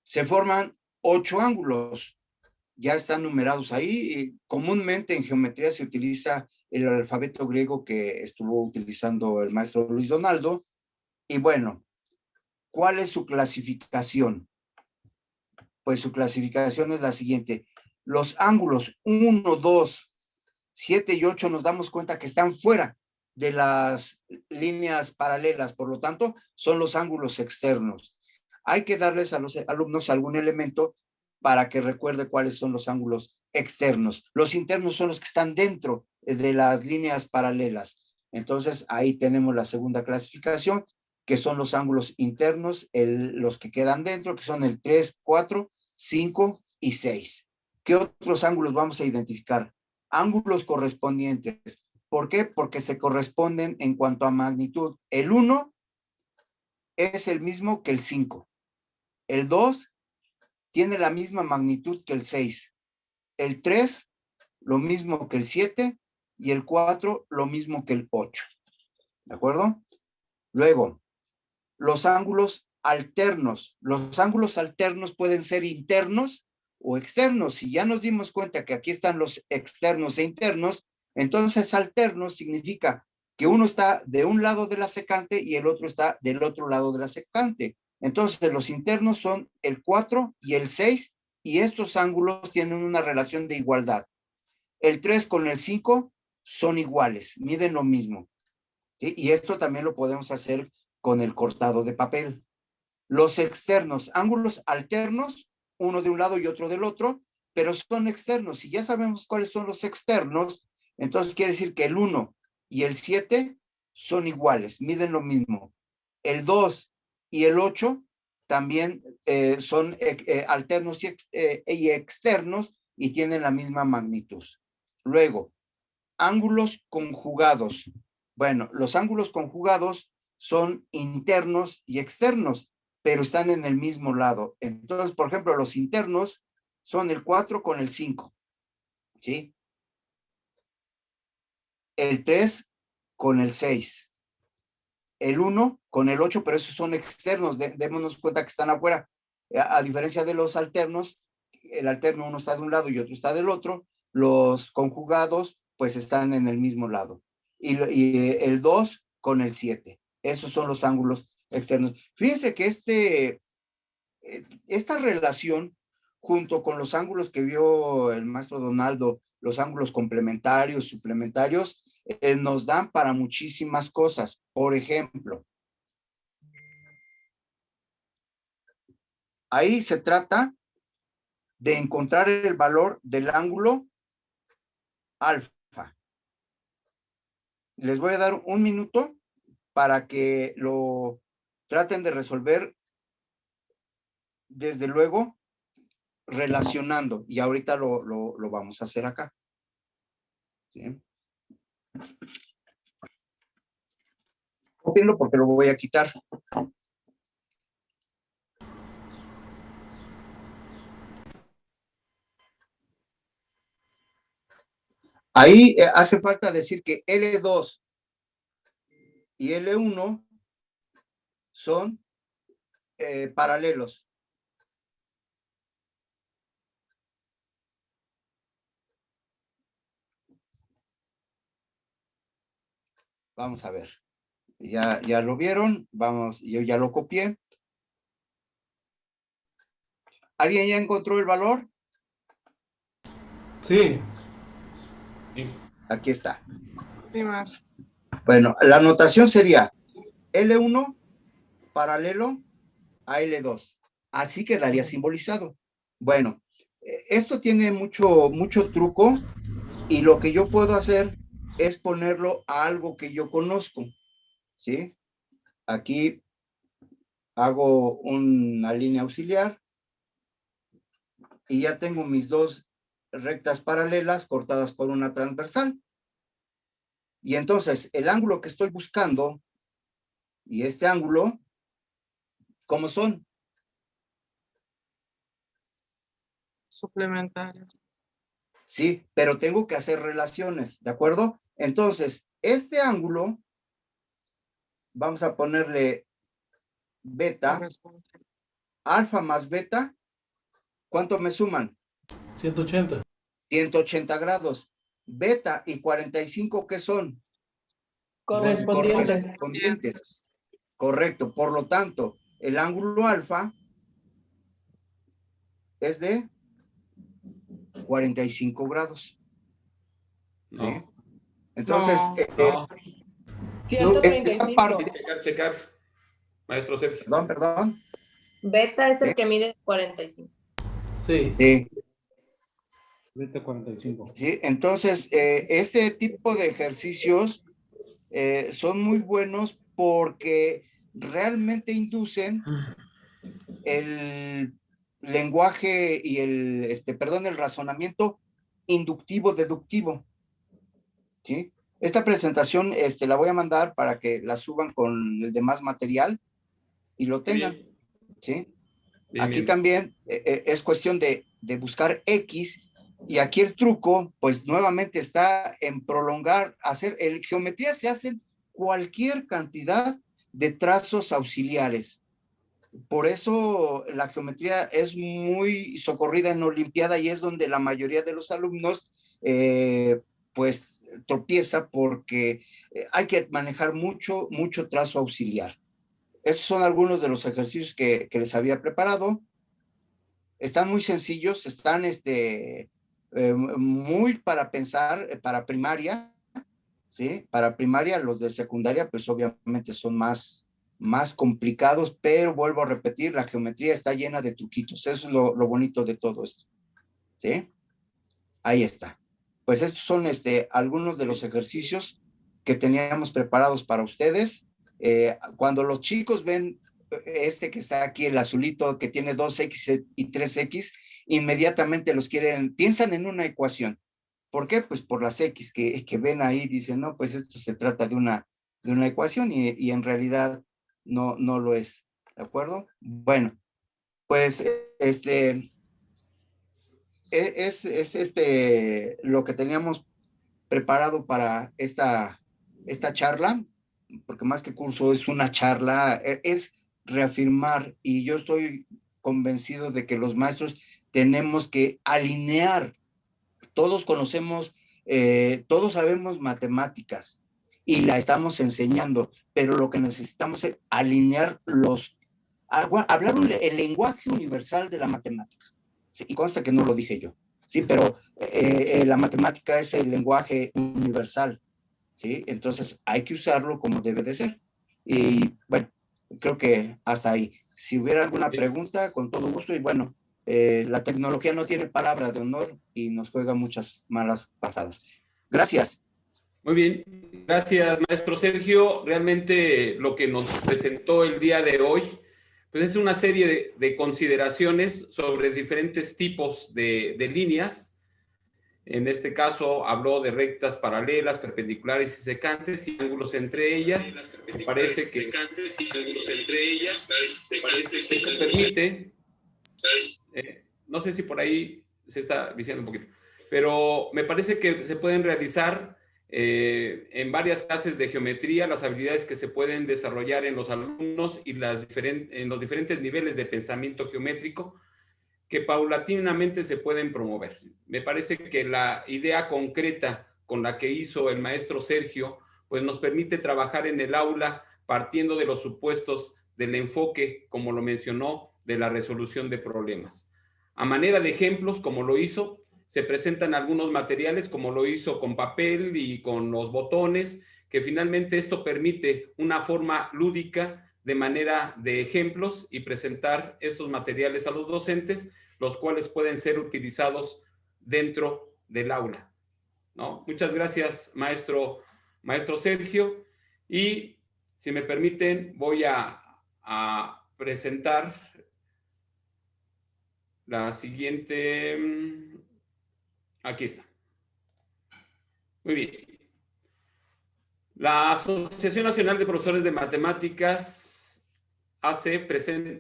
se forman 8 ángulos, ya están numerados ahí, y comúnmente en geometría se utiliza el alfabeto griego que estuvo utilizando el maestro Luis Donaldo. Y bueno, ¿cuál es su clasificación? Pues su clasificación es la siguiente. Los ángulos 1, 2, 7 y 8 nos damos cuenta que están fuera de las líneas paralelas, por lo tanto, son los ángulos externos. Hay que darles a los alumnos algún elemento para que recuerde cuáles son los ángulos externos. Los internos son los que están dentro de las líneas paralelas. Entonces, ahí tenemos la segunda clasificación, que son los ángulos internos, los que quedan dentro, que son el 3, 4, 5 y 6. ¿Qué otros ángulos vamos a identificar? Ángulos correspondientes. ¿Por qué? Porque se corresponden en cuanto a magnitud. El 1 es el mismo que el 5. El 2 tiene la misma magnitud que el 6. El 3, lo mismo que el 7. Y el 4, lo mismo que el 8. ¿De acuerdo? Luego, los ángulos alternos. Los ángulos alternos pueden ser internos o externos. Si ya nos dimos cuenta que aquí están los externos e internos, entonces alternos significa que uno está de un lado de la secante y el otro está del otro lado de la secante. Entonces los internos son el 4 y el 6 y estos ángulos tienen una relación de igualdad. El 3 con el 5 son iguales, miden lo mismo. ¿Sí? Y esto también lo podemos hacer con el cortado de papel. Los externos, ángulos alternos, uno de un lado y otro del otro, pero son externos. Si ya sabemos cuáles son los externos, entonces quiere decir que el 1 y el 7 son iguales, miden lo mismo. El 2 y el 8 también son alternos y externos y tienen la misma magnitud. Luego, ángulos conjugados. Bueno, los ángulos conjugados son internos y externos, pero están en el mismo lado. Entonces, por ejemplo, los internos son el 4 con el 5, ¿sí? El 3 con el 6. El 1 con el 8, pero esos son externos, démonos cuenta que están afuera. A diferencia de los alternos, el alterno uno está de un lado y otro está del otro, los conjugados pues están en el mismo lado. Y el 2 con el 7. Esos son los ángulos externos. Fíjense que esta relación, junto con los ángulos que vio el maestro Donaldo, los ángulos complementarios, suplementarios, nos dan para muchísimas cosas. Por ejemplo, ahí se trata de encontrar el valor del ángulo alfa. Les voy a dar un minuto para que lo traten de resolver, desde luego, relacionando. Y ahorita lo vamos a hacer acá. ¿Sí? Cópienlo porque lo voy a quitar. Ahí hace falta decir que L2 y L1 son paralelos. Vamos a ver. Ya lo vieron. Vamos, yo ya lo copié. ¿Alguien ya encontró el valor? Sí. Aquí está. Sí, más. Bueno, la notación sería L1 paralelo a L2. Así quedaría simbolizado. Bueno, esto tiene mucho truco y lo que yo puedo hacer es ponerlo a algo que yo conozco. ¿Sí? Aquí hago una línea auxiliar y ya tengo mis dos rectas paralelas cortadas por una transversal. Y entonces el ángulo que estoy buscando y este ángulo, ¿cómo son? Suplementarios. Sí, pero tengo que hacer relaciones, ¿de acuerdo? Entonces, este ángulo, vamos a ponerle beta, alfa más beta, ¿cuánto me suman? 180. 180 grados. Beta y 45, ¿qué son? Correspondientes. Correspondientes. Correcto. Por lo tanto, el ángulo alfa es de 45 grados. No. ¿Sí? Entonces, No. 135. Checar. Maestro Sergio. Perdón. Beta es el que mide 45. Sí. Beta 45. Sí, entonces, este tipo de ejercicios son muy buenos porque realmente inducen el lenguaje y el razonamiento inductivo-deductivo. ¿Sí? Esta presentación la voy a mandar para que la suban con el demás material y lo tengan. ¿Sí? Aquí también es cuestión de buscar X, y aquí el truco, pues nuevamente está en prolongar, geometría se hacen cualquier cantidad de trazos auxiliares. Por eso la geometría es muy socorrida en Olimpiada y es donde la mayoría de los alumnos pues tropieza porque hay que manejar mucho trazo auxiliar. Estos son algunos de los ejercicios que les había preparado. Están muy sencillos, están muy para pensar, para primaria, ¿sí? Para primaria, los de secundaria, pues obviamente son más complicados, pero vuelvo a repetir, la geometría está llena de truquitos. Eso es lo bonito de todo esto, ¿sí? Ahí está. Pues estos son algunos de los ejercicios que teníamos preparados para ustedes. Cuando los chicos ven que está aquí, el azulito, que tiene 2X y 3X, inmediatamente piensan en una ecuación. ¿Por qué? Pues por las X que ven ahí, dicen, no, pues esto se trata de una ecuación y en realidad no lo es, ¿de acuerdo? Bueno, pues es lo que teníamos preparado para esta charla, porque más que curso es una charla, es reafirmar, y yo estoy convencido de que los maestros tenemos que alinear. Todos conocemos, todos sabemos matemáticas y la estamos enseñando, pero lo que necesitamos es alinear hablar el lenguaje universal de la matemática. Sí, y consta que no lo dije yo, sí, pero la matemática es el lenguaje universal, ¿sí? Entonces hay que usarlo como debe de ser. Y bueno, creo que hasta ahí. Si hubiera alguna pregunta, con todo gusto, y bueno, la tecnología no tiene palabra de honor y nos juega muchas malas pasadas. Gracias. Muy bien, gracias, maestro Sergio. Realmente lo que nos presentó el día de hoy, pues es una serie de consideraciones sobre diferentes tipos de líneas. En este caso habló de rectas paralelas, perpendiculares y secantes y ángulos entre ellas. Me parece que esto permite, no sé si por ahí se está diciendo un poquito, pero me parece que se pueden realizar en varias clases de geometría las habilidades que se pueden desarrollar en los alumnos y en los diferentes niveles de pensamiento geométrico que paulatinamente se pueden promover. Me parece que la idea concreta con la que hizo el maestro Sergio, pues nos permite trabajar en el aula partiendo de los supuestos del enfoque, como lo mencionó, de la resolución de problemas. A manera de ejemplos, como lo hizo, se presentan algunos materiales, como lo hizo con papel y con los botones, que finalmente esto permite una forma lúdica de manera de ejemplos y presentar estos materiales a los docentes, los cuales pueden ser utilizados dentro del aula, ¿no? Muchas gracias, maestro Sergio. Y si me permiten, voy a presentar la siguiente. Aquí está. Muy bien. La Asociación Nacional de Profesores de Matemáticas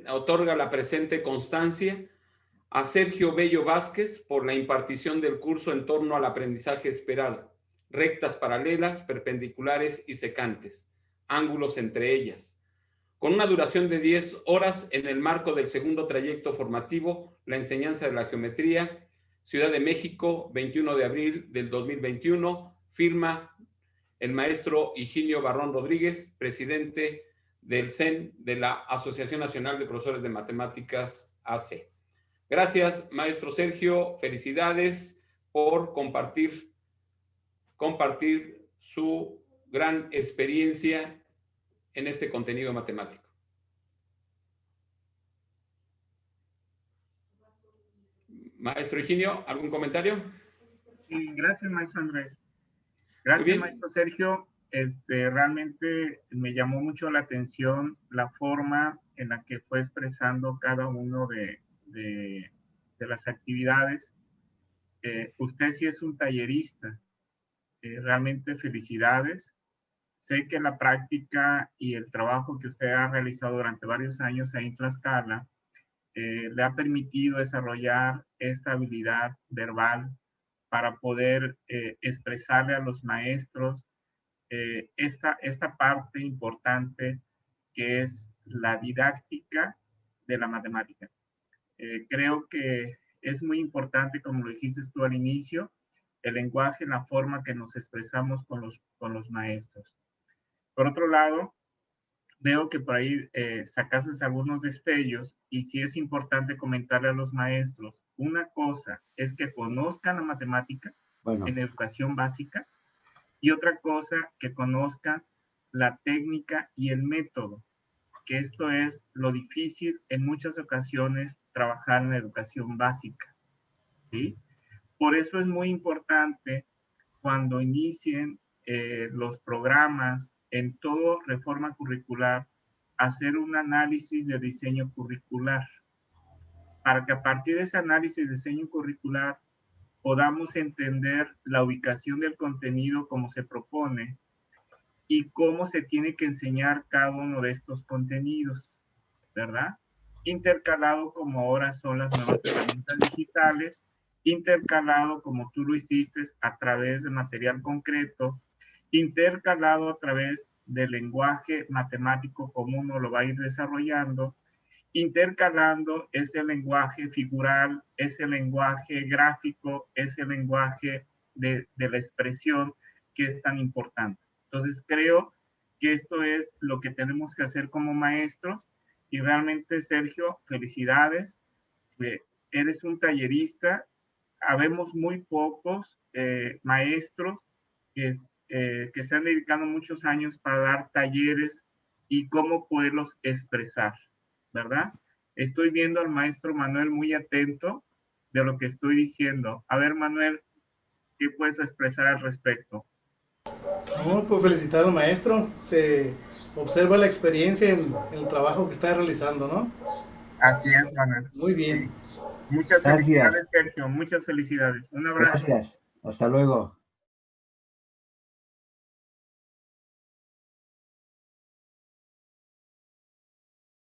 otorga la presente constancia a Sergio Bello Vázquez por la impartición del curso en torno al aprendizaje esperado, rectas paralelas, perpendiculares y secantes, ángulos entre ellas, con una duración de 10 horas en el marco del segundo trayecto formativo, la enseñanza de la geometría, Ciudad de México, 21 de abril del 2021. Firma el maestro Higinio Barrón Rodríguez, presidente del CEN de la Asociación Nacional de Profesores de Matemáticas AC. Gracias, maestro Sergio. Felicidades por compartir su gran experiencia en este contenido matemático. Maestro Higinio, ¿algún comentario? Sí, gracias, maestro Andrés. Gracias, maestro Sergio. Realmente me llamó mucho la atención la forma en la que fue expresando cada uno de las actividades. Usted sí es un tallerista. Realmente felicidades. Sé que la práctica y el trabajo que usted ha realizado durante varios años ahí en Tlaxcala le ha permitido desarrollar esta habilidad verbal para poder expresarle a los maestros esta parte importante que es la didáctica de la matemática. Creo que es muy importante, como lo dijiste tú al inicio, el lenguaje, la forma que nos expresamos con los maestros. Por otro lado, veo que por ahí sacaste algunos destellos y sí es importante comentarle a los maestros. Una cosa es que conozcan la matemática en educación básica y otra cosa que conozcan la técnica y el método, que esto es lo difícil en muchas ocasiones trabajar en la educación básica, ¿sí? Por eso es muy importante cuando inicien los programas en todo reforma curricular, hacer un análisis de diseño curricular, para que a partir de ese análisis de diseño curricular podamos entender la ubicación del contenido como se propone y cómo se tiene que enseñar cada uno de estos contenidos, ¿verdad? Intercalado como ahora son las nuevas herramientas digitales, intercalado como tú lo hiciste a través de material concreto, intercalado a través del lenguaje matemático como uno lo va a ir desarrollando, intercalando ese lenguaje figural, ese lenguaje gráfico, ese lenguaje de la expresión que es tan importante. Entonces creo que esto es lo que tenemos que hacer como maestros y realmente, Sergio, felicidades. Eres un tallerista. Habemos muy pocos maestros que se han dedicado muchos años para dar talleres y cómo poderlos expresar, ¿verdad? Estoy viendo al maestro Manuel muy atento de lo que estoy diciendo. A ver, Manuel, ¿qué puedes expresar al respecto? No, pues felicitar al maestro. Se observa la experiencia en el trabajo que está realizando, ¿no? Así es, Manuel. Muy bien. Sí. Muchas felicidades, Sergio. Muchas felicidades. Un abrazo. Gracias. Hasta luego.